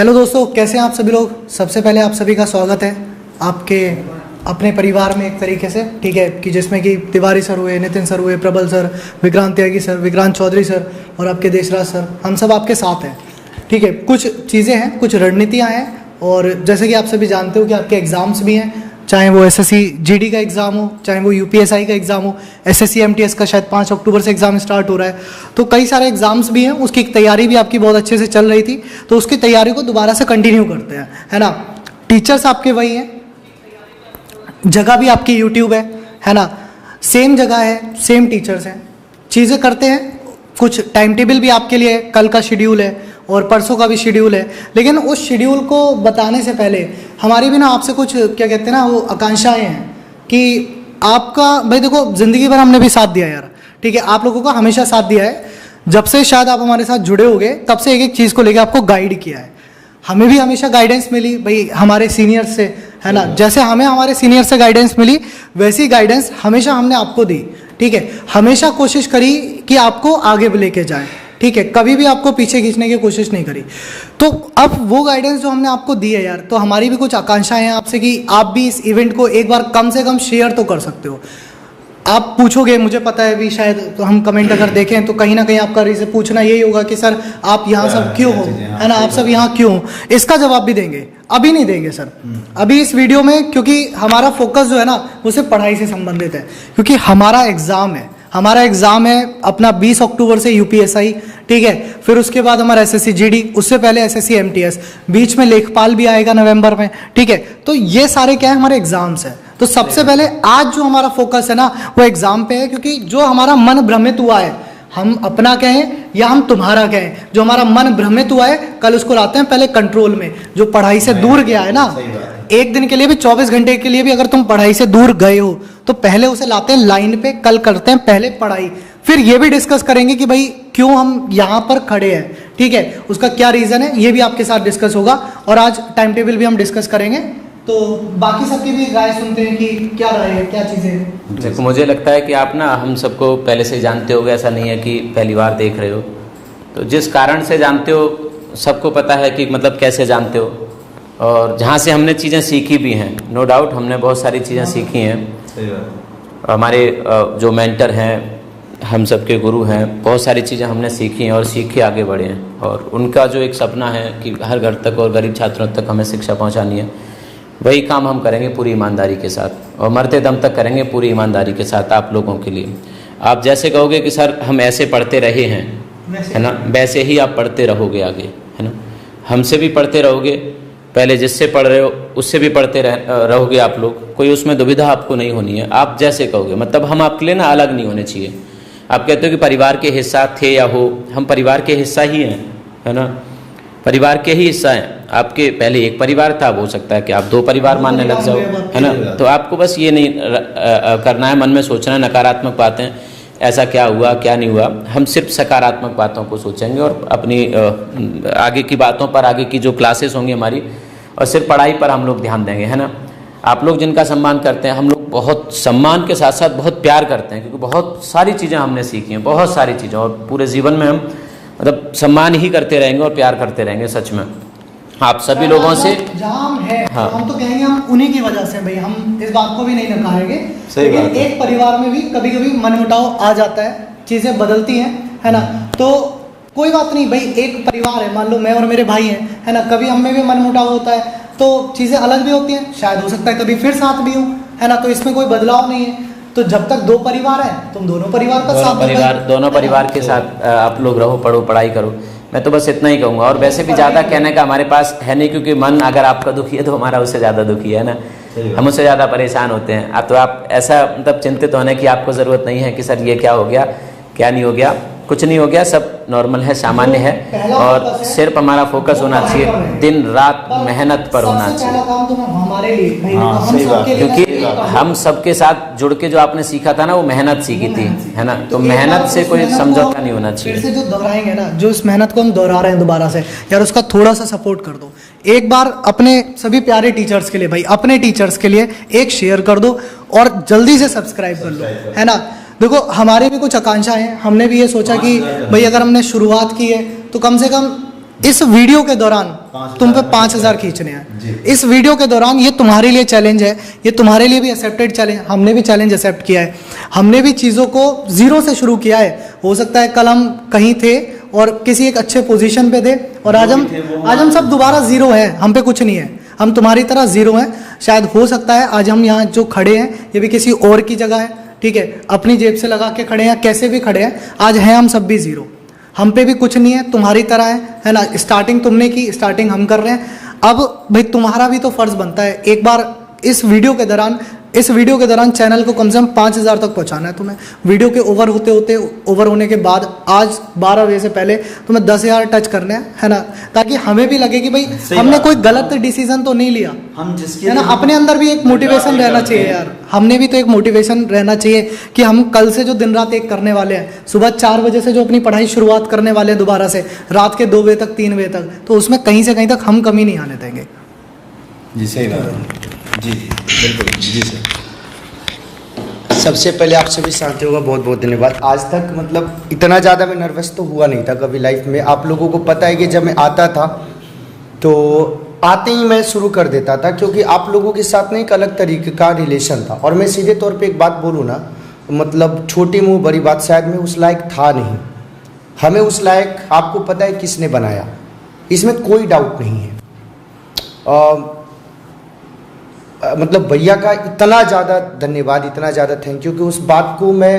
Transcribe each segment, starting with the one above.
Hello दोस्तों, कैसे हैं आप सभी लोग। सबसे पहले आप सभी का स्वागत है आपके अपने परिवार में एक तरीके से, ठीक है, कि जिसमें कि तिवारी सर हुए, नितिन सर हुए, प्रबल सर, विक्रांत त्यागी सर, विक्रांत चौधरी सर और आपके देशराज सर, हम सब आपके साथ हैं। ठीक है, कुछ चीज़ें हैं, कुछ रणनीतियाँ हैं और जैसे कि आप सभी जानते हो कि आपके एग्ज़ाम्स भी हैं, चाहे वो एसएससी जीडी का एग्ज़ाम हो, चाहे वो यूपीएसआई का एग्ज़ाम हो, एसएससी एमटीएस का शायद 5 अक्टूबर से एग्ज़ाम स्टार्ट हो रहा है। तो कई सारे एग्ज़ाम्स भी हैं, उसकी तैयारी भी आपकी बहुत अच्छे से चल रही थी, तो उसकी तैयारी को दोबारा से कंटिन्यू करते हैं, है ना। टीचर्स आपके वही हैं, जगह भी आपकी यूट्यूब है ना, सेम जगह है, सेम टीचर्स हैं, चीज़ें करते हैं। कुछ टाइम टेबल भी आपके लिए कल का शेड्यूल है और परसों का भी शेड्यूल है, लेकिन उस शेड्यूल को बताने से पहले हमारी भी ना आपसे कुछ क्या कहते हैं ना, वो आकांक्षाएं हैं कि आपका भाई देखो, ज़िंदगी भर हमने भी साथ दिया यार, ठीक है, आप लोगों का हमेशा साथ दिया है। जब से शायद आप हमारे साथ जुड़े होगे तब से एक एक चीज़ को लेकर आपको गाइड किया है। हमें भी हमेशा गाइडेंस मिली भाई हमारे सीनियर से, है ना। जैसे हमें हमारे सीनियर से गाइडेंस मिली वैसी गाइडेंस हमेशा हमने आपको दी, ठीक है। हमेशा कोशिश करी कि आपको आगे लेके जाए, ठीक है, कभी भी आपको पीछे खींचने की कोशिश नहीं करी। तो अब वो गाइडेंस जो हमने आपको दी है यार, तो हमारी भी कुछ आकांक्षाएं हैं आपसे कि आप भी इस इवेंट को एक बार कम से कम शेयर तो कर सकते हो। आप पूछोगे, मुझे पता है भी शायद, तो हम कमेंट अगर देखें तो कहीं ना कहीं आपका रीज़न पूछना यही होगा कि सर आप यहाँ सब क्यों हो, है ना, आप सब यहाँ क्यों हो। इसका जवाब भी देंगे, अभी नहीं देंगे सर, अभी इस वीडियो में, क्योंकि हमारा फोकस जो है ना वो सिर्फ पढ़ाई से संबंधित है, क्योंकि हमारा एग्ज़ाम है, हमारा एग्ज़ाम है अपना 20 अक्टूबर से यूपीएसआई, ठीक है, फिर उसके बाद हमारा एसएससी जीडी, उससे पहले एसएससी एमटीएस, बीच में लेखपाल भी आएगा नवंबर में, ठीक है। तो ये सारे क्या है, हमारे एग्जाम्स हैं। तो सबसे पहले आज जो हमारा फोकस है ना वो एग्जाम पे है, क्योंकि जो हमारा मन भ्रमित हुआ है, हम अपना कहें या हम तुम्हारा कहें, जो हमारा मन भ्रमित हुआ है कल उसको लाते हैं पहले कंट्रोल में। जो पढ़ाई से दूर गया है ना, एक दिन के लिए भी, 24 घंटे के लिए भी अगर तुम पढ़ाई से दूर गए हो तो पहले उसे लाते हैं लाइन पे, कल करते हैं पहले पढ़ाई, फिर ये भी डिस्कस करेंगे कि भाई क्यों हम यहाँ पर खड़े हैं, ठीक है, उसका क्या रीज़न है, ये भी आपके साथ डिस्कस होगा। और आज टाइम टेबल भी हम डिस्कस करेंगे, तो बाकी सबकी भी राय सुनते हैं कि क्या राय है, क्या चीज़ें। देखो, मुझे लगता है कि आप ना हम सबको पहले से जानते होगे, ऐसा नहीं है कि पहली बार देख रहे हो। तो जिस कारण से जानते हो सबको पता है कि मतलब कैसे जानते हो, और जहाँ से हमने चीज़ें सीखी भी हैं, नो डाउट हमने बहुत सारी चीज़ें सीखी हैं। हमारे जो मेंटर हैं, हम सबके गुरु हैं, बहुत सारी चीज़ें हमने सीखी हैं और सीख के आगे बढ़े हैं। और उनका जो एक सपना है कि हर घर तक और गरीब छात्रों तक हमें शिक्षा पहुँचानी है, वही काम हम करेंगे पूरी ईमानदारी के साथ, और मरते दम तक करेंगे पूरी ईमानदारी के साथ आप लोगों के लिए। आप जैसे कहोगे कि सर हम ऐसे पढ़ते रहे हैं, है ना, वैसे ही आप पढ़ते रहोगे आगे, है ना। हमसे भी पढ़ते रहोगे, पहले जिससे पढ़ रहे हो उससे भी पढ़ते रहोगे आप लोग, कोई उसमें दुविधा आपको नहीं होनी है। आप जैसे कहोगे, मतलब हम आपके लिए ना अलग नहीं होने चाहिए। आप कहते हो कि परिवार के हिस्सा थे या हो, हम परिवार के हिस्सा ही हैं, है ना, परिवार के ही हिस्सा हैं। आपके पहले एक परिवार था, हो सकता है कि आप 2 परिवार मानने लग जाओ, है ना। तो आपको बस ये नहीं करना है, मन में सोचना है नकारात्मक बातें, ऐसा क्या हुआ क्या नहीं हुआ। हम सिर्फ सकारात्मक बातों को सोचेंगे और अपनी आगे की बातों पर, आगे की जो क्लासेस होंगी हमारी, और सिर्फ पढ़ाई पर हम लोग ध्यान देंगे, है ना। आप लोग जिनका सम्मान करते हैं, हम लोग बहुत सम्मान के साथ साथ बहुत प्यार करते हैं, क्योंकि बहुत सारी चीज़ें हमने सीखी हैं, बहुत सारी चीज़ें, और पूरे जीवन में हम मतलब सम्मान ही करते रहेंगे और प्यार करते रहेंगे। सच में आप सभी लोगों से जाम है, हाँ, हम तो कहेंगे हम उन्हीं की वजह से, भाई हम इस बात को भी नहीं नकारेंगे, लेकिन एक परिवार में भी कभी कभी मनमुटाव आ जाता है, चीज़ें बदलती हैं, है ना। तो कोई बात नहीं भाई, एक परिवार है, मान लो मैं और मेरे भाई हैं, है ना, कभी हम में भी मनमुटाव होता है तो चीज़ें अलग भी होती हैं, शायद हो सकता है कभी फिर साथ भी हो, है ना। तो इसमें कोई बदलाव नहीं है। तो जब तक 2 परिवार हैं तुम दोनों परिवार का साथ, दोनों परिवार के साथ आप लोग रहो, पढ़ो, पढ़ाई करो। मैं तो बस इतना ही कहूँगा, और वैसे भी ज़्यादा कहने का हमारे पास है नहीं, क्योंकि मन अगर आपका दुखी है तो हमारा उससे ज़्यादा दुखी है ना, हम उससे ज़्यादा परेशान होते हैं। अब तो आप ऐसा मतलब चिंतित होने की आपको ज़रूरत नहीं है कि सर ये क्या हो गया, क्या नहीं हो गया, कुछ नहीं हो गया, सब नॉर्मल है, सामान्य है। और सिर्फ हमारा फोकस होना चाहिए, दिन रात मेहनत पर होना चाहिए, क्योंकि हम सबके साथ जुड़ के जो आपने सीखा था ना, वो मेहनत सीखी थी, है ना। तो मेहनत से कोई समझौता नहीं होना चाहिए। फिर से जो दोहराएंगे ना, जो इस मेहनत को हम दोहरा रहे हैं दोबारा से, यार उसका थोड़ा सा सपोर्ट कर दो। एक बार अपने सभी प्यारे टीचर्स के लिए, भाई अपने टीचर्स के लिए एक शेयर कर दो और जल्दी से सब्सक्राइब कर लो, है ना। देखो हमारे भी कुछ आकांक्षा हैं, हमने भी ये सोचा कि भाई अगर हमने शुरुआत की है तो कम से कम इस वीडियो के दौरान तुम पे 5,000 खींचने हैं। इस वीडियो के दौरान ये तुम्हारे लिए चैलेंज है, ये तुम्हारे लिए भी एक्सेप्टेड चैलेंज, हमने भी चैलेंज एक्सेप्ट किया है, हमने भी चीज़ों को जीरो से शुरू किया है। हो सकता है कल हम कहीं थे और किसी एक अच्छे पोजीशन पे थे और आज हम सब दोबारा जीरो हैं, हम पे कुछ नहीं है, हम तुम्हारी तरह जीरो हैं। शायद हो सकता है आज हम यहाँ जो खड़े हैं ये भी किसी और की जगह है, ठीक है, अपनी जेब से लगा के खड़े हैं, कैसे भी खड़े हैं, आज हैं हम सब भी जीरो, हम पे भी कुछ नहीं है, तुम्हारी तरह है ना। स्टार्टिंग तुमने की, स्टार्टिंग हम कर रहे हैं। अब भाई तुम्हारा भी तो फर्ज बनता है एक बार इस वीडियो के दौरान चैनल को कम से कम 5,000 तक पहुंचाना है तुम्हें। वीडियो के ओवर होने के बाद आज 12 बजे से पहले तुम्हें 10,000 टच करने हैं, है ना, ताकि हमें भी लगे कि भाई हमने कोई गलत डिसीजन तो नहीं लिया, हम जिसके है ना। अपने अंदर भी एक मोटिवेशन रहना चाहिए यार, हमने भी तो एक मोटिवेशन रहना चाहिए कि हम कल से जो दिन रात एक करने वाले हैं, सुबह 4 बजे से जो अपनी पढ़ाई शुरुआत करने वाले हैं दोबारा से, रात के 2 बजे तक 3 बजे तक, तो उसमें कहीं से कहीं तक हम कमी नहीं आने देंगे। जी सही बात, जी बिल्कुल, जी सर। सबसे पहले आप सभी साथियों का बहुत बहुत धन्यवाद। आज तक मतलब इतना ज़्यादा मैं नर्वस तो हुआ नहीं था कभी लाइफ में। आप लोगों को पता है कि जब मैं आता था तो आते ही मैं शुरू कर देता था, क्योंकि आप लोगों के साथ में एक अलग तरीके का रिलेशन था। और मैं सीधे तौर पे एक बात बोलूँ ना, मतलब छोटी मुँह बड़ी बात, शायद मैं उस लायक था नहीं, हमें उस लायक आपको पता है किसने बनाया, इसमें कोई डाउट नहीं है। मतलब भैया का इतना ज़्यादा धन्यवाद, इतना ज़्यादा थैंक यू कि उस बात को मैं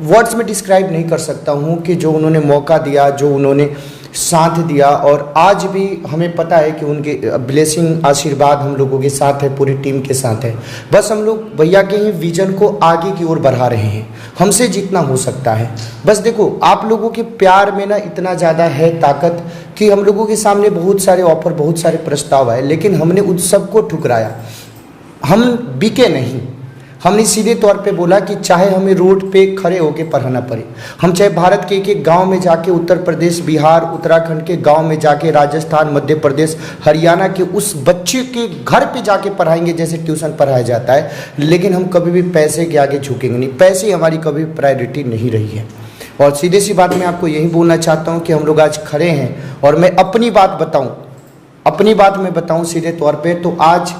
वर्ड्स में डिस्क्राइब नहीं कर सकता हूँ कि जो उन्होंने मौका दिया, जो उन्होंने साथ दिया। और आज भी हमें पता है कि उनके ब्लेसिंग, आशीर्वाद हम लोगों के साथ है, पूरी टीम के साथ है। बस हम लोग भैया के ही विजन को आगे की ओर बढ़ा रहे हैं, हमसे जितना हो सकता है। बस देखो आप लोगों के प्यार में ना इतना ज़्यादा है ताकत कि हम लोगों के सामने बहुत सारे ऑफर, बहुत सारे प्रस्ताव आए, लेकिन हमने उन सबको ठुकराया। हम बिके नहीं, हमने सीधे तौर पे बोला कि चाहे हमें रोड पे खड़े होकर पढ़ाना पड़े, हम चाहे भारत के एक गांव में जाके, उत्तर प्रदेश, बिहार, उत्तराखंड के गांव में जाके, राजस्थान, मध्य प्रदेश, हरियाणा के उस बच्चे के घर पे जाके पढ़ाएंगे जैसे ट्यूशन पढ़ाया जाता है। लेकिन हम कभी भी पैसे के आगे झुकेंगे नहीं, पैसे हमारी कभी प्रायोरिटी नहीं रही है। और सीधे सी बात मैं आपको यही बोलना चाहता हूँ कि हम लोग आज खड़े हैं। और मैं अपनी बात बताऊँ सीधे तौर पर, तो आज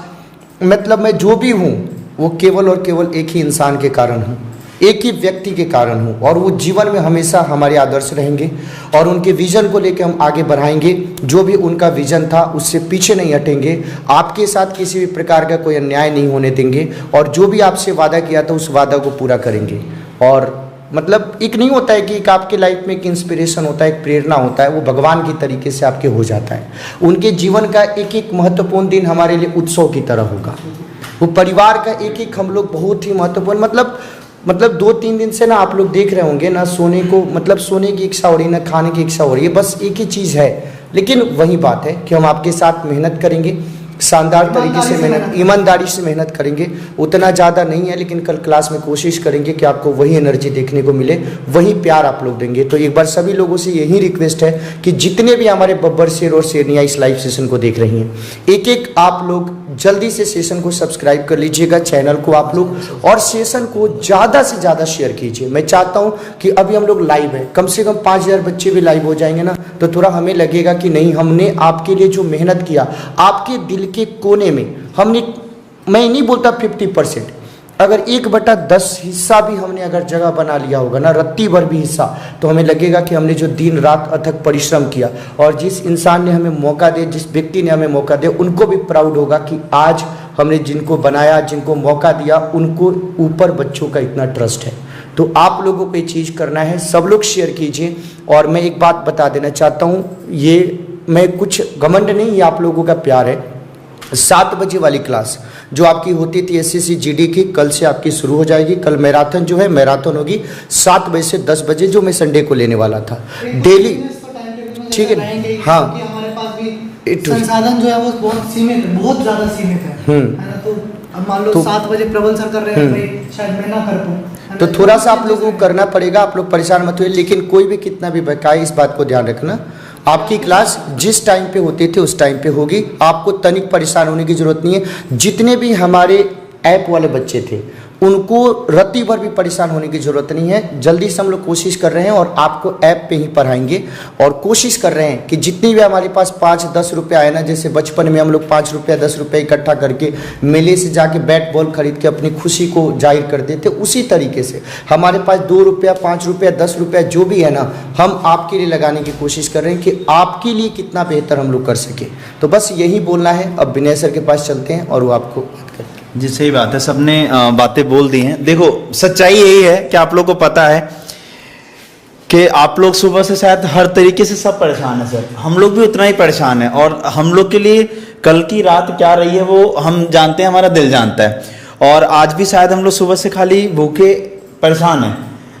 मतलब मैं जो भी हूँ वो केवल और केवल एक ही इंसान के कारण हूँ, एक ही व्यक्ति के कारण हूँ। और वो जीवन में हमेशा हमारे आदर्श रहेंगे और उनके विज़न को लेकर हम आगे बढ़ाएंगे। जो भी उनका विज़न था उससे पीछे नहीं हटेंगे, आपके साथ किसी भी प्रकार का कोई अन्याय नहीं होने देंगे। और जो भी आपसे वादा किया था उस वादा को पूरा करेंगे। और मतलब एक नहीं होता है कि एक आपके लाइफ में एक इंस्पिरेशन होता है, एक प्रेरणा होता है, वो भगवान की तरीके से आपके हो जाता है। उनके जीवन का एक एक महत्वपूर्ण दिन हमारे लिए उत्सव की तरह होगा। वो परिवार का एक एक हम लोग बहुत ही महत्वपूर्ण, मतलब 2-3 दिन से ना आप लोग देख रहे होंगे ना, सोने को मतलब सोने की इच्छा हो रही, ना खाने की इच्छा हो रही है, बस एक ही चीज़ है। लेकिन वही बात है कि हम आपके साथ मेहनत करेंगे, शानदार तरीके से मेहनत, ईमानदारी से मेहनत करेंगे। उतना ज़्यादा नहीं है, लेकिन कल क्लास में कोशिश करेंगे कि आपको वही एनर्जी देखने को मिले, वही प्यार आप लोग देंगे। तो एक बार सभी लोगों से यही रिक्वेस्ट है कि जितने भी हमारे बब्बर शेर और शेरनिया इस लाइव सेशन को देख रही हैं, एक एक आप लोग जल्दी से सेशन को सब्सक्राइब कर लीजिएगा, चैनल को आप लोग, और सेशन को ज़्यादा से ज़्यादा शेयर कीजिए। मैं चाहता हूँ कि अभी हम लोग लाइव हैं, कम से कम 5,000 बच्चे भी लाइव हो जाएंगे ना, तो थोड़ा हमें लगेगा कि नहीं, हमने आपके लिए जो मेहनत किया, आपके दिल के कोने में हमने, मैं नहीं बोलता 50%, अगर 1/10 हिस्सा भी हमने अगर जगह बना लिया होगा ना, रत्ती भर भी हिस्सा, तो हमें लगेगा कि हमने जो दिन रात अथक परिश्रम किया। और जिस इंसान ने हमें मौका दिया, जिस व्यक्ति ने हमें मौका दिया, उनको भी प्राउड होगा कि आज हमने जिनको बनाया, जिनको मौका दिया, उनको ऊपर बच्चों का इतना ट्रस्ट है। तो आप लोगों को ये चीज़ करना है, सब लोग शेयर कीजिए। और मैं एक बात बता देना चाहता हूँ, ये मैं कुछ घमंड नहीं, ये आप लोगों का प्यार है। 7 बजे वाली क्लास जो आपकी होती थी SSC GD की, कल से आपकी शुरू हो जाएगी। कल मैराथन जो है, मैराथन होगी 7 बजे से 10 बजे, जो मैं संडे को लेने वाला था डेली, ठीक है ना? हाँ, हमारे पास भी संसाधन जो है वो बहुत सीमित है, बहुत ज़्यादा सीमित है ना। तो अब मान लो 7 बजे प्रबल सर कर रहे हैं, भाई शायद मैं ना कर पाऊँ, तो थोड़ा सा आप लोगों को करना पड़ेगा। आप लोग परेशान मत हुए, लेकिन कोई भी कितना भी बकाए, इस बात को ध्यान रखना, आपकी क्लास जिस टाइम पे होती थी उस टाइम पे होगी। आपको तनिक परेशान होने की ज़रूरत नहीं है। जितने भी हमारे ऐप वाले बच्चे थे उनको रत्ती भर भी परेशान होने की ज़रूरत नहीं है। जल्दी से हम लोग कोशिश कर रहे हैं और आपको ऐप पे ही पढ़ाएंगे और कोशिश कर रहे हैं कि जितनी भी हमारे पास 5-10 रुपये आए ना, जैसे बचपन में हम लोग 5 रुपया 10 रुपये इकट्ठा करके मेले से जाके बैट बॉल खरीद के अपनी खुशी को जाहिर कर देते, उसी तरीके से हमारे पास 2 रुपया 5 रुपया 10 रुपया जो भी है ना, हम आपके लिए लगाने की कोशिश कर रहे हैं कि आपके लिए कितना बेहतर हम लोग कर सकें। तो बस यही बोलना है। अब विनय सर के पास चलते हैं और वो आपको बात करें। जी सही बात है, सबने बातें बोल दी हैं। देखो सच्चाई यही है कि आप लोगों को पता है कि आप लोग सुबह से शायद हर तरीके से सब परेशान है सर, हम लोग भी उतना ही परेशान है। और हम लोग के लिए कल की रात क्या रही है वो हम जानते हैं, हमारा दिल जानता है। और आज भी शायद हम लोग सुबह से खाली भूखे परेशान हैं,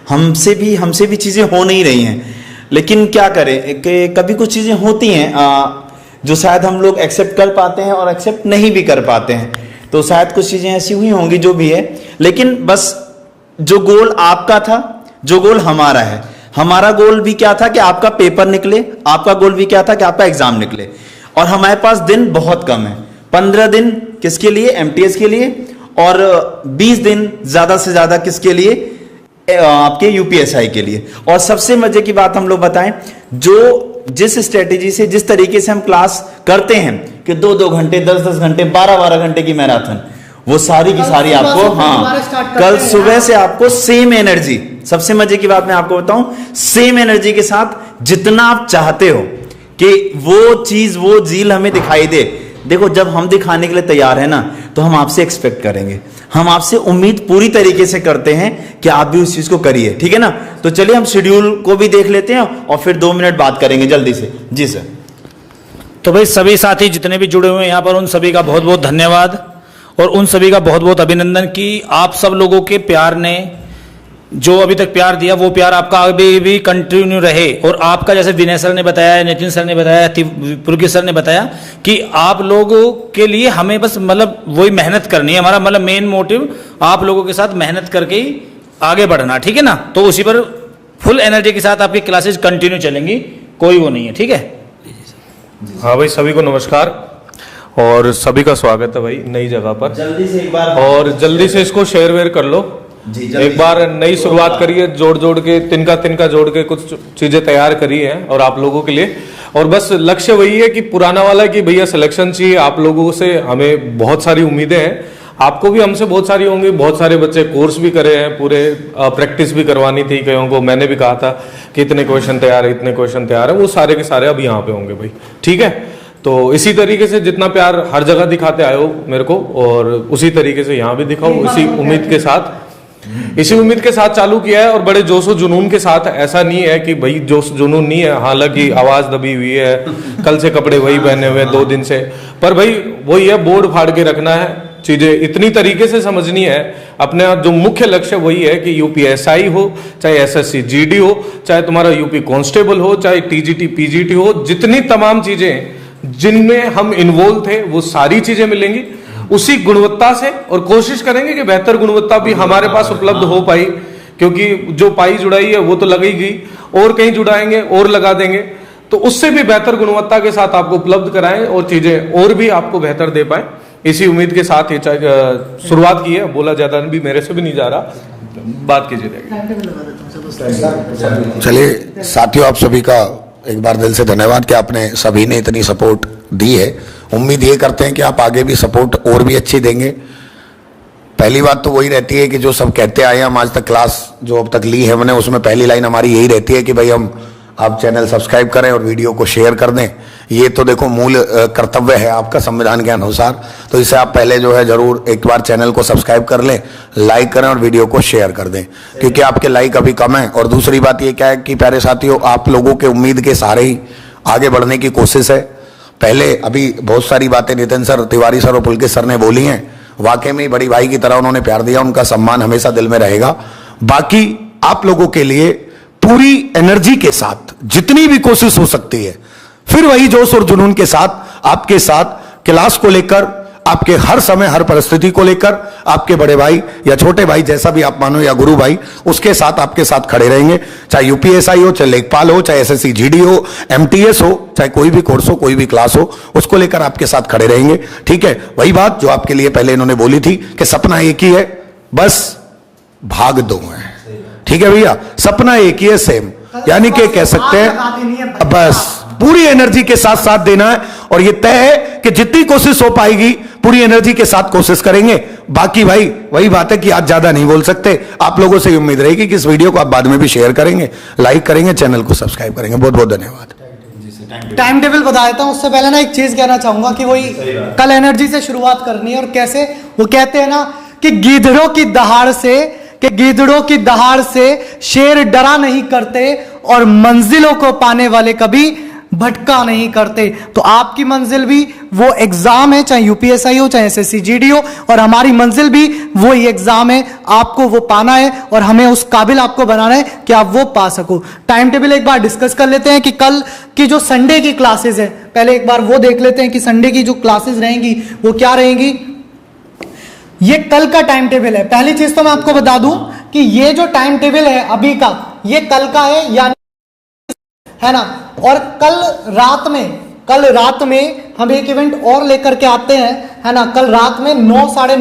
हमसे भी चीज़ें हो नहीं रही हैं। लेकिन क्या करें कि कभी कुछ चीज़ें होती हैं जो शायद हम लोग एक्सेप्ट कर पाते हैं और एक्सेप्ट नहीं भी कर पाते हैं। तो शायद कुछ चीज़ें ऐसी हुई होंगी जो भी है, लेकिन बस जो गोल आपका था, जो गोल हमारा है, हमारा गोल भी क्या था कि आपका पेपर निकले, आपका गोल भी क्या था कि आपका एग्जाम निकले। और हमारे पास दिन बहुत कम है, 15 दिन किसके लिए, एमटीएस के लिए, और 20 दिन ज़्यादा से ज़्यादा किसके लिए, आपके यूपीएसआई के लिए। और सबसे मजे की बात हम लोग बताएं, जो जिस स्ट्रेटेजी से, जिस तरीके से हम क्लास करते हैं कि 2-2 घंटे 10-10 घंटे 12-12 घंटे की मैराथन, वो सारी की सारी आपको, हाँ कल सुबह से आपको सेम एनर्जी, सबसे मजे की बात मैं आपको बताऊं, सेम एनर्जी के साथ जितना आप चाहते हो कि वो चीज, वो झील हमें दिखाई दे। देखो जब हम दिखाने के लिए तैयार है ना, तो हम आपसे एक्सपेक्ट करेंगे, हम आपसे उम्मीद पूरी तरीके से करते हैं कि आप भी उस चीज को करिए, ठीक है ना। तो चलिए हम शेड्यूल को भी देख लेते हैं और फिर 2 मिनट बात करेंगे जल्दी से। जी सर। तो भाई सभी साथी जितने भी जुड़े हुए हैं यहाँ पर, उन सभी का बहुत बहुत धन्यवाद और उन सभी का बहुत बहुत अभिनंदन कि आप सब लोगों के प्यार ने जो अभी तक प्यार दिया, वो प्यार आपका अभी भी कंटिन्यू रहे। और आपका जैसे विनय सर ने बताया, नितिन सर ने बताया, पुरकी सर ने बताया कि आप लोगों के लिए हमें बस मतलब वही मेहनत करनी है। हमारा मतलब मेन मोटिव आप लोगों के साथ मेहनत करके ही आगे बढ़ना, ठीक है ना। तो उसी पर फुल एनर्जी के साथ आपकी क्लासेज कंटिन्यू चलेंगी, कोई वो नहीं है, ठीक है। हाँ भाई, सभी को नमस्कार और सभी का स्वागत है भाई नई जगह पर। जल्दी से एक बार, और जल्दी से इसको शेयर वेयर कर लो जी, एक बार नई शुरुआत करिए, जोड़ के तिनका जोड़ के कुछ चीजें तैयार करी है और आप लोगों के लिए। और बस लक्ष्य वही है कि पुराना वाला कि भैया सिलेक्शन चाहिए आप लोगों से, हमें बहुत सारी उम्मीदें हैं, आपको भी हमसे बहुत सारी होंगी। बहुत सारे बच्चे कोर्स भी करे हैं, पूरे प्रैक्टिस भी करवानी थी कईयों को, मैंने भी कहा था कि इतने क्वेश्चन तैयार है, इतने क्वेश्चन तैयार है, वो सारे के सारे अब यहाँ पे होंगे भाई, ठीक है। तो इसी तरीके से जितना प्यार हर जगह दिखाते आए हो मेरे को, और उसी तरीके से यहाँ भी दिखाओ, इसी उम्मीद के साथ चालू किया है। और बड़े जोश और जुनून के साथ, ऐसा नहीं है कि भाई जोश जुनून नहीं है, हालांकि आवाज दबी हुई है, कल से कपड़े वही पहने हुए 2 दिन से, पर भाई वही है, बोर्ड फाड़ के रखना है, चीजें इतनी तरीके से समझनी है। अपने जो मुख्य लक्ष्य वही है कि यूपीएसआई हो, चाहे एसएससी जीडी हो, चाहे तुम्हारा यूपी कांस्टेबल हो, चाहे टीजीटी पीजीटी हो, जितनी तमाम चीजें जिनमें हम इन्वॉल्व थे वो सारी चीजें मिलेंगी उसी गुणवत्ता से। और कोशिश करेंगे कि बेहतर गुणवत्ता भी हमारे पास उपलब्ध हो पाई, क्योंकि जो पाई जुड़ाई है वो तो लगी गई, और कहीं जुड़ाएंगे और लगा देंगे, तो उससे भी बेहतर गुणवत्ता के साथ आपको उपलब्ध कराएं और चीजें और भी आपको बेहतर दे पाए। इसी उम्मीद के साथ ही शुरुआत की है, बोला ज्यादा भी मेरे से भी नहीं जा रहा, बात कीजिए। चलिए साथियों, आप सभी का एक बार दिल से धन्यवाद कि आपने सभी ने इतनी सपोर्ट दी है। उम्मीद ये करते हैं कि आप आगे भी सपोर्ट और भी अच्छी देंगे। पहली बात तो वही रहती है कि जो सब कहते आए हैं, हम आज तक क्लास जो अब तक ली है हमने, उसमें पहली लाइन हमारी यही रहती है कि भाई आप चैनल सब्सक्राइब करें और वीडियो को शेयर कर दें। ये तो देखो मूल कर्तव्य है आपका संविधान के अनुसार, तो इसे आप पहले जो है जरूर एक बार चैनल को सब्सक्राइब कर लें, लाइक करें और वीडियो को शेयर कर दें, क्योंकि आपके लाइक अभी कम है। और दूसरी बात ये क्या है कि प्यारे साथियों, आप लोगों के उम्मीद के सहारे ही आगे बढ़ने की कोशिश है। पहले अभी बहुत सारी बातें नितिन सर, तिवारी सर और पुलकित सर ने बोली हैं, वाकई में बड़ी भाई की तरह उन्होंने प्यार दिया, उनका सम्मान हमेशा दिल में रहेगा। बाकी आप लोगों के लिए पूरी एनर्जी के साथ जितनी भी कोशिश हो सकती है, फिर वही जोश और जुनून के साथ आपके साथ क्लास को लेकर, आपके हर समय हर परिस्थिति को लेकर, आपके बड़े भाई या छोटे भाई जैसा भी आप मानो, या गुरु भाई, उसके साथ आपके साथ खड़े रहेंगे। चाहे यूपीएसआई हो, चाहे लेखपाल हो, चाहे एसएससी जीडी हो, एमटीएस हो, चाहे कोई भी कोर्स हो, कोई भी क्लास हो, उसको लेकर आपके साथ खड़े रहेंगे, ठीक है। वही बात जो आपके लिए पहले इन्होंने बोली थी कि सपना एक ही है, बस भाग दो है। ठीक है भैया, सपना एक ही है सेम, यानी कि कह सकते हैं बस पूरी एनर्जी के साथ साथ देना है, और ये तय है कि जितनी कोशिश हो पाएगी पूरी एनर्जी के साथ कोशिश करेंगे। बाकी भाई वही बात है कि आज ज्यादा नहीं बोल सकते। आप लोगों से उम्मीद रहेगी कि इस वीडियो को आप बाद में भी शेयर करेंगे, लाइक करेंगे, चैनल को सब्सक्राइब करेंगे। बहुत बहुत धन्यवाद। टाइम टेबल बता देता हूं, उससे पहले ना एक चीज कहना चाहूंगा कि वही कल एनर्जी से शुरुआत करनी है। और कैसे, वो कहते हैं ना कि गीदड़ों की दहाड़ से शेर डरा नहीं करते, और मंजिलों को पाने वाले कभी भटका नहीं करते। तो आपकी मंजिल भी वो एग्जाम है, चाहे यूपीएसआई हो, चाहे एसएससी जीडी हो, और हमारी मंजिल भी वो ही एग्जाम है। आपको वो पाना है और हमें उस काबिल आपको बनाना है कि आप वो पा सको। टाइम टेबल एक बार डिस्कस कर लेते हैं कि कल की जो संडे की क्लासेस है, पहले एक बार वो देख लेते हैं कि संडे की जो क्लासेस रहेंगी वो क्या रहेंगी। ये कल का टाइम टेबल है। पहली चीज तो मैं आपको बता दूं कि ये जो टाइम टेबल है अभी का, ये कल का है, यानी है ना। और कल रात में हम एक इवेंट और लेकर के आते हैं, है ना। कल रात में 9, साढ़े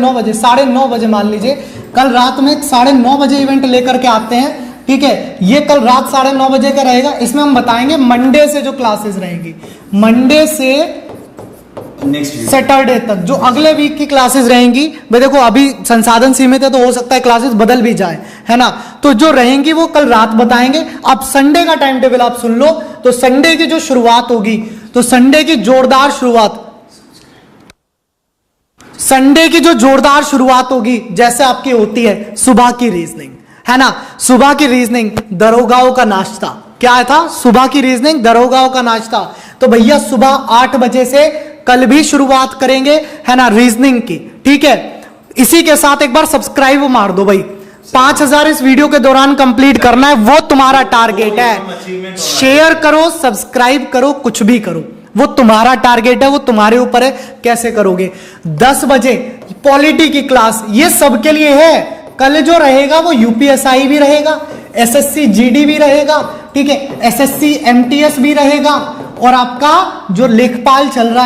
9 बजे मान लीजिए, कल रात में 9:30 बजे इवेंट लेकर के आते हैं। ठीक है, ये कल रात 9:30 बजे का रहेगा। इसमें हम बताएंगे मंडे से जो क्लासेस रहेंगी, मंडे से सैटरडे तक जो अगले वीक की क्लासेस रहेंगी। भाई देखो अभी संसाधन सीमित है, तो हो सकता है क्लासेस बदल भी जाए, है ना। तो जो रहेंगी वो कल रात बताएंगे। अब संडे का टाइम टेबल आप सुन लो। तो संडे की जो शुरुआत होगी, तो संडे की जोरदार शुरुआत होगी, जैसे आपकी होती है सुबह की रीजनिंग, है ना। सुबह की रीजनिंग दरोगाओं का नाश्ता, क्या था, सुबह की रीजनिंग दरोगाओं का नाश्ता। तो भैया सुबह 8 बजे से कल भी शुरुआत करेंगे, है ना, रीजनिंग की। ठीक है, इसी के साथ एक बार सब्सक्राइब मार दो भाई। 5000 इस वीडियो के दौरान कंप्लीट करना है, वो तुम्हारा टारगेट है। शेयर करो, सब्सक्राइब करो, कुछ भी करो, वो तुम्हारा टारगेट है, वो तुम्हारे ऊपर है कैसे करोगे। 10 बजे पॉलिटी की क्लास, ये सबके लिए है। कल जो रहेगा वो यूपीएसआई भी रहेगा, एसएससी जीडी भी रहेगा, ठीक है, एसएससी एमटीएस भी रहेगा, और आपका जो लेखपाल चल रहा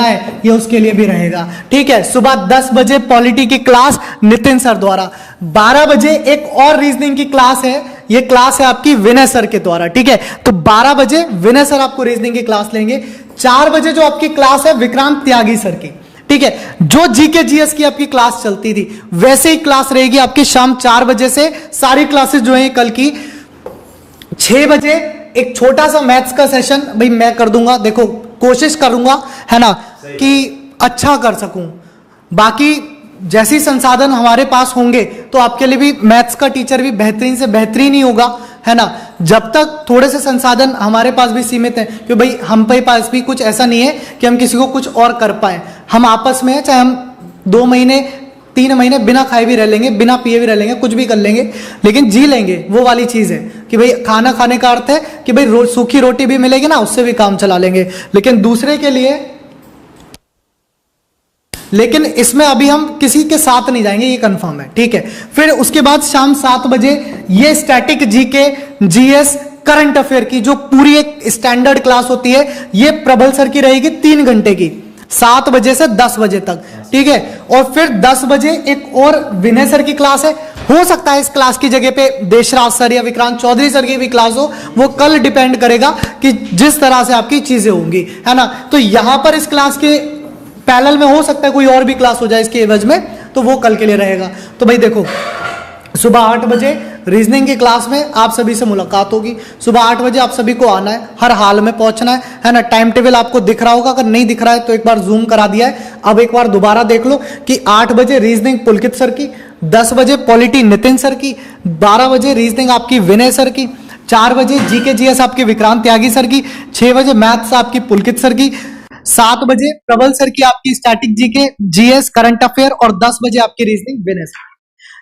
है ये उसके लिए भी रहेगा। ठीक है, सुबह 10 बजे पॉलिटी की क्लास नितिन सर द्वारा। 12 बजे एक और रीजनिंग की क्लास है, ये क्लास है आपकी विनय सर के द्वारा। ठीक है, तो 12 बजे विनय सर आपको रीजनिंग की क्लास लेंगे। 4 बजे जो आपकी क्लास है विक्रांत त्यागी सर की। ठीक है, जो जीके जीएस की आपकी क्लास चलती थी वैसे ही क्लास रहेगी आपकी शाम 4 बजे से। सारी क्लासेस जो है कल की 6 बजे एक छोटा सा मैथ्स का सेशन भाई मैं कर दूंगा। देखो कोशिश करूंगा, है ना, कि अच्छा कर सकूं। बाकी जैसी संसाधन हमारे पास होंगे तो आपके लिए भी मैथ्स का टीचर भी बेहतरीन से बेहतरीन ही होगा, है ना। जब तक थोड़े से संसाधन हमारे पास भी सीमित है, क्योंकि भाई हम पे पास भी कुछ ऐसा नहीं है कि हम किसी को कुछ और कर पाए। हम आपस में चाहे हम 2 महीने 3 महीने बिना खाए भी रह लेंगे, बिना पिए भी रह लेंगे, कुछ भी कर लेंगे, लेकिन जी लेंगे। वो वाली चीज है कि भाई खाना खाने का अर्थ है कि भाई सूखी रोटी भी मिलेगी ना, उससे भी काम चला लेंगे, लेकिन दूसरे के लिए। लेकिन इसमें अभी हम किसी के साथ नहीं जाएंगे, ये कंफर्म है। ठीक है, फिर उसके बाद शाम 7 बजे ये static GK GS current affair की जो पूरी एक स्टैंडर्ड क्लास होती है, ये प्रबल सर की रहेगी 3 घंटे की, 7 बजे से 10 बजे तक। ठीक है, और फिर 10 बजे एक और विनय सर की क्लास है। हो सकता है इस क्लास की जगह पे देशराज सर या विक्रांत चौधरी सर की भी क्लास हो, वो कल डिपेंड करेगा कि जिस तरह से आपकी चीजें होंगी, है ना। तो यहां पर इस क्लास के पैरेलल में हो सकता है कोई और भी क्लास हो जाए इसके एवज में, तो वो कल के लिए रहेगा। तो भाई देखो सुबह 8 बजे रीजनिंग की क्लास में आप सभी से मुलाकात होगी। सुबह 8 बजे आप सभी को आना है, हर हाल में पहुंचना है ना। टाइम टेबल आपको दिख रहा होगा, अगर नहीं दिख रहा है तो एक बार जूम करा दिया है, अब एक बार दोबारा देख लो कि 8 बजे रीजनिंग पुलकित सर की, 10 बजे पॉलिटी नितिन सर की, 12 बजे रीजनिंग आपकी विनय सर की, 4 बजे जीके जीएस आपकी विक्रांत त्यागी सर की, 6 बजे मैथ्स आपकी पुलकित सर की, 7 बजे प्रबल सर की आपकी static GK GS current affair, और 10 बजे आपकी रीजनिंग विनय सर,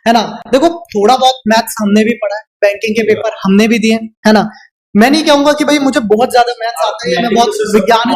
है ना। देखो थोड़ा बहुत मैथ्स हमने भी पढ़ा है, बैंकिंग के पेपर हमने भी दिए, है ना। मैं नहीं कहूंगा कि भाई मुझे बहुत ज्यादा मैथ्स आता है, मैं बहुत विज्ञान,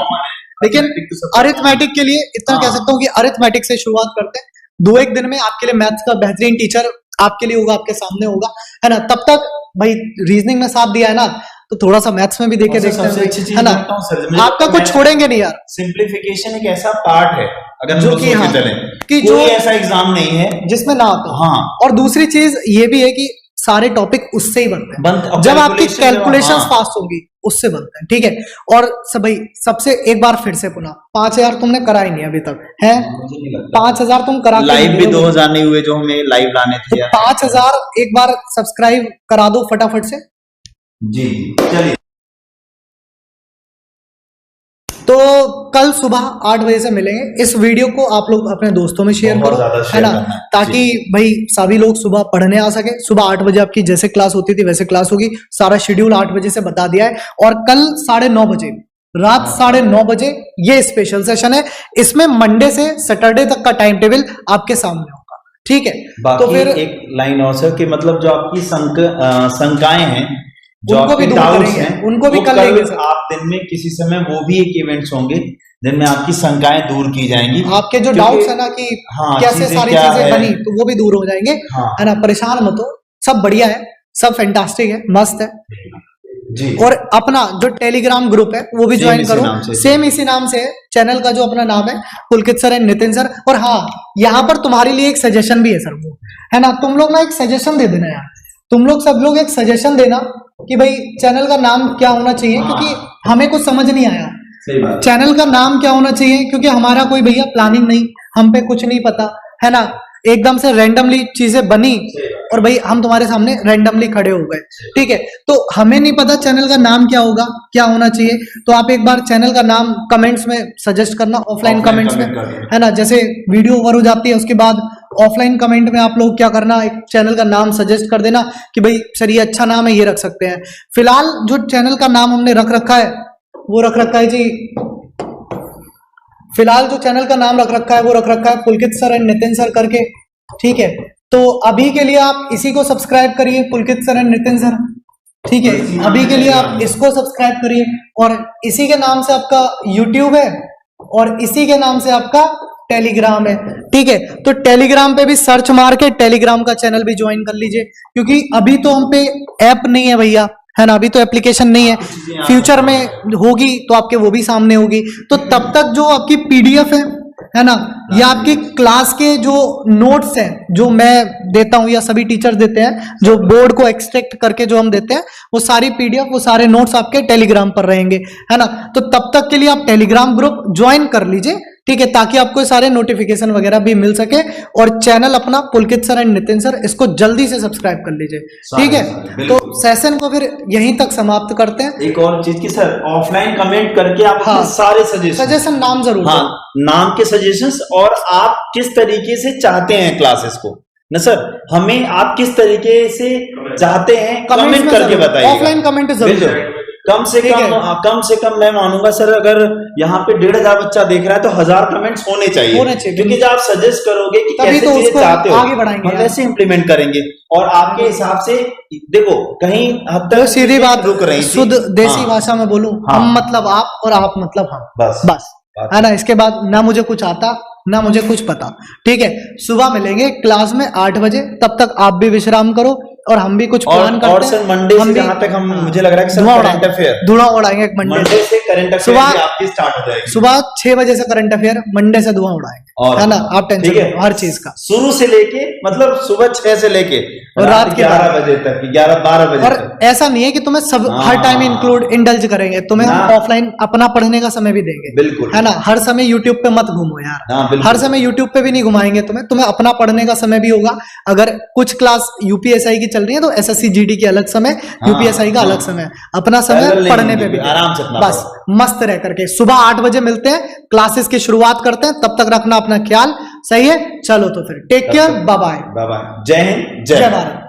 लेकिन अरिथमेटिक के लिए इतना कह सकता हूँ कि अरिथमेटिक से शुरुआत करते हैं। 2-1 दिन में आपके लिए मैथ्स का बेहतरीन टीचर आपके लिए होगा, आपके सामने होगा, है ना। तब तक भाई रीजनिंग में साथ दिया है ना, तो थोड़ा सा मैथ्स में भी देके और सर, देखते सबसे अच्छी हैं, चीज है ना? बताऊं सर, मुझे आपका कुछ छोड़ेंगे नहीं यार, सिंप्लीफिकेशन एक ऐसा पार्ट है, अगर जो हम कि सोच के हाँ, चलें कि कोई जो ऐसा एग्जाम नहीं है जिसमें ना आता हो। हाँ। और दूसरी चीज ये भी है कि सारे टॉपिक उससे ही बनते हैं, जब आपकी कैलकुलेशंस हाँ। फास्ट होंगी उससे बनते हैं, ठीक है। और सब भाई सबसे एक बार फिर से पुनः 5,000 तुमने करा ही नहीं अभी तक है, 5,000 तुम करा के लाइव नहीं भी दिए हो। 2000 नहीं हुए जो हमें लाइव लाने थे तो यार। 5,000 एक बार सब्सक्राइब करा दो फटाफट से। जी चलिए, तो कल सुबह 8 बजे से मिलेंगे। इस वीडियो को आप लोग अपने दोस्तों में शेयर बहुत करो, ज्यादा है शेयर ना, करना है। ताकि भाई सभी लोग सुबह पढ़ने आ सके। सुबह 8 बजे आपकी जैसे क्लास होती थी वैसे क्लास होगी, सारा शेड्यूल 8 बजे से बता दिया है। और कल 9:30 बजे, रात 9:30 बजे ये स्पेशल सेशन है। इसमें मंडे से सैटरडे तक का टाइम टेबल आपके सामने होगा, ठीक है। बाकी तो फिर एक लाइन और सर कि मतलब जो आपकी शंकाएं हैं, जो उनको भी आपके दूर डाउट्स करेंगे, हैं, उनको भी वो कल लेंगे सर। आप दिन में किसी समय वो भी एक इवेंट्स होंगे जिनमें आपकी शंकाएं दूर की जाएंगी। आपके जो क्योंकि- डाउट्स है ना कि हाँ, कैसे चीजें सारी क्या चीजें है। बनी, तो वो भी दूर हो जाएंगे, हाँ। है ना। परेशान मत हो, सब बढ़िया है, सब फैंटास्टिक है, मस्त है। जी और अपना जो टेलीग्राम ग्रुप है वो भी Same ज्वाइन इसी करो, नाम से। सेम इसी नाम से है। चैनल का जो अपना नाम है पुलकित सर एंड नितिन सर। और हाँ, यहाँ पर तुम्हारे लिए एक सजेशन भी है सर, वो है ना, तुम लोग ना एक सजेशन दे देना यार, तुम लोग सब लोग एक सजेशन देना कि भाई चैनल का नाम क्या होना चाहिए, क्योंकि हमें कुछ समझ नहीं आया सही बात। चैनल का नाम क्या होना चाहिए, क्योंकि हमारा कोई भैया प्लानिंग नहीं, हम पे कुछ नहीं पता, है ना। एकदम से रैंडमली चीजें बनी और भाई हम तुम्हारे सामने रैंडमली खड़े हो गए, ठीक है। तो हमें नहीं पता चैनल का नाम क्या होगा, क्या होना चाहिए। तो आप एक बार चैनल का नाम कमेंट्स में सजेस्ट करना, ऑफलाइन कमेंट्स में, है ना। जैसे वीडियो ओवर हो जाती है उसके बाद ऑफलाइन कमेंट में आप लोग क्या करना, एक चैनल का नाम सजेस्ट कर देना कि भाई सर ये अच्छा नाम है, ये रख सकते हैं। फिलहाल जो चैनल का नाम हमने रख रखा है वो रख रखा है जी, फिलहाल जो चैनल का नाम रख रखा है वो रख रखा है पुलकित सर एंड नितिन सर करके, ठीक है। तो अभी के लिए आप इसी को सब्सक्राइब करिए, पुलकित सर एंड नितिन सर, ठीक है। अभी के लिए आप इसको सब्सक्राइब करिए और इसी के नाम से आपका यूट्यूब है और इसी के नाम से आपका टेलीग्राम है, ठीक है। तो टेलीग्राम पे भी सर्च मार के टेलीग्राम का चैनल भी ज्वाइन कर लीजिए, क्योंकि अभी तो हम पे ऐप नहीं है भैया, है ना, अभी तो एप्लीकेशन नहीं है। फ्यूचर में होगी तो आपके वो भी सामने होगी। तो तब तक जो आपकी पीडीएफ है ना, या आपकी क्लास के जो नोट्स हैं जो मैं देता हूं या सभी टीचर देते हैं, जो बोर्ड को एक्सट्रैक्ट करके जो हम देते हैं, वो सारी पीडीएफ, वो सारे नोट्स आपके टेलीग्राम पर रहेंगे, है ना। तो तब तक के लिए आप टेलीग्राम ग्रुप ज्वाइन कर लीजिए, ठीक है, ताकि आपको सारे नोटिफिकेशन वगैरह भी मिल सके। और चैनल अपना पुलकित सर एंड नितिन सर, इसको जल्दी से सब्सक्राइब कर लीजिए, ठीक है। तो सेशन को फिर यहीं तक समाप्त करते हैं। एक और चीज की सर, ऑफलाइन कमेंट करके आप हाँ, अपने सारे सजेशन नाम जरूर हाँ, नाम के सजेशंस और आप किस तरीके से चाहते हैं क्लासेस को न सर, हमें आप किस तरीके से चाहते हैं कमेंट करके बताइए। ऑफलाइन कमेंट जरूर, कम से कम मैं मानूंगा सर, अगर यहाँ पे 1,500 बच्चा देख रहा है तो 1000 कमेंट्स होने चाहिए, क्योंकि जब आप सजेस्ट करोगे कि तभी कैसे तो चीजें उसको चाहते हो, आगे बढ़ाएंगे, हम वैसे इंप्लीमेंट करेंगे। और आपके हिसाब से देखो कहीं हद तक सीधी बात, रुक रही थी, शुद्ध देसी हाँ, भाषा में बोलूं, हाँ, हम मतलब आप और आप मतलब हम, बस बात है ना। इसके बाद ना मुझे कुछ आता ना मुझे कुछ पता, ठीक है। सुबह मिलेंगे क्लास में 8 बजे, तब तक आप भी विश्राम करो और हम भी कुछ प्लान करते हैं। और सर मंडे से जहां तक हम मुझे लग रहा है कि सर करंट अफेयर धुआं उड़ाएंगे मंडे से करंट अफेयर आपकी स्टार्ट हो जाएगी। सुबह 6 बजे से करंट अफेयर, मंडे से धुआं उड़ाएंगे, है ना। आप टेंशन मत लो हर चीज का, शुरू से लेके मतलब सुबह 6 से लेके और रात के 11 बजे तक, 11-12 बजे और तक। ऐसा नहीं है कि तुम्हें सब हर टाइम इंडल्ज करेंगे, तुम्हें हम ऑफलाइन अपना पढ़ने का समय भी देंगे, बिल्कुल, है ना। हर समय यूट्यूब पे मत घूमो यार, हर समय यूट्यूब पे भी नहीं घुमाएंगे तुम्हें अपना पढ़ने का समय भी होगा। अगर कुछ क्लास यूपीएसआई की चल रही है तो एसएससी जीडी की अलग समय, यूपीएसआई का अलग समय, अपना समय पढ़ने पे भी आराम से बस मस्त रह करके। सुबह 8 बजे मिलते हैं, क्लासेस की शुरुआत करते हैं, तब तक रखना अपना ख्याल, सही है। चलो तो फिर टेक केयर, बाय बाय, जय हिंद, जय भारत।